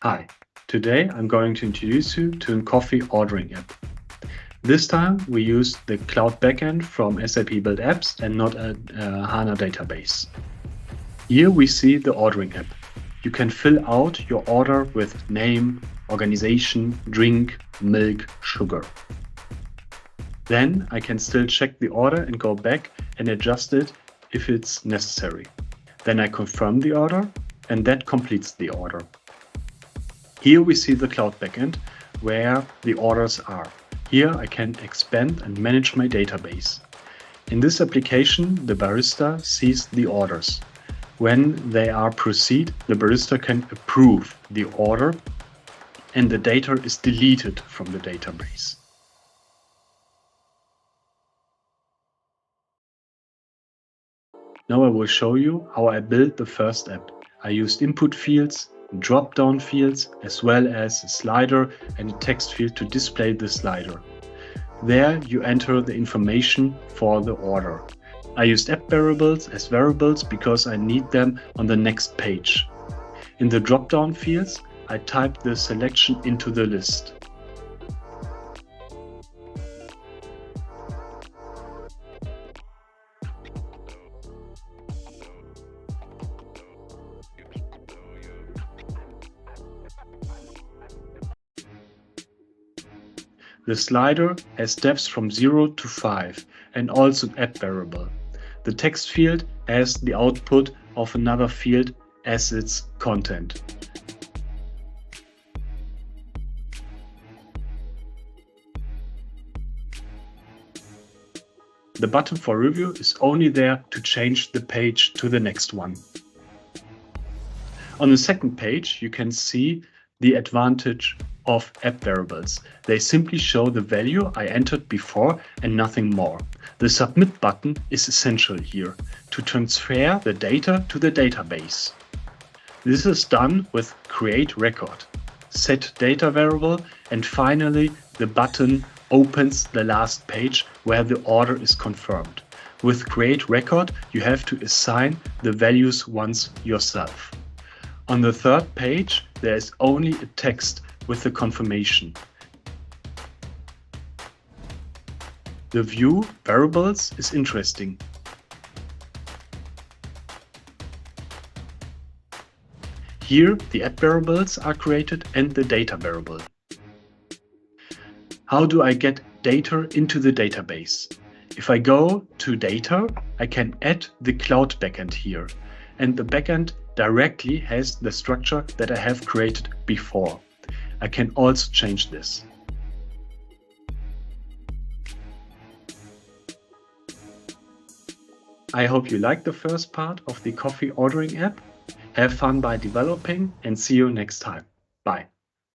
Hi, today I'm going to introduce you to a coffee ordering app. This time we use the cloud backend from SAP Build Apps and not a HANA database. Here we see the ordering app. You can fill out your order with name, organization, drink, milk, sugar. Then I can still check the order and go back and adjust it if it's necessary. Then I confirm the order and that completes the order. Here we see the cloud backend where the orders are. Here I can expand and manage my database. In this application, the barista sees the orders. When they are proceed, the barista can approve the order and the data is deleted from the database. Now I will show you how I built the first app. I used input fields, drop-down fields, as well as a slider and a text field to display the slider. There you enter the information for the order. I used app variables as variables because I need them on the next page. In the drop-down fields, I type the selection into the list. The slider has depths from 0 to 5 and also app variable. The text field has the output of another field as its content. The button for review is only there to change the page to the next one. On the second page, you can see the advantage of app variables. They simply show the value I entered before and nothing more. The submit button is essential here to transfer the data to the database. This is done with create record, set data variable, and finally the button opens the last page where the order is confirmed. With create record, you have to assign the values once yourself. On the third page, there is only a text with the confirmation. The view variables is interesting. Here the app variables are created and the data variable. How do I get data into the database? If I go to data, I can add the cloud backend here, and the backend directly has the structure that I have created before. I can also change this. I hope you liked the first part of the coffee ordering app. Have fun by developing and see you next time. Bye.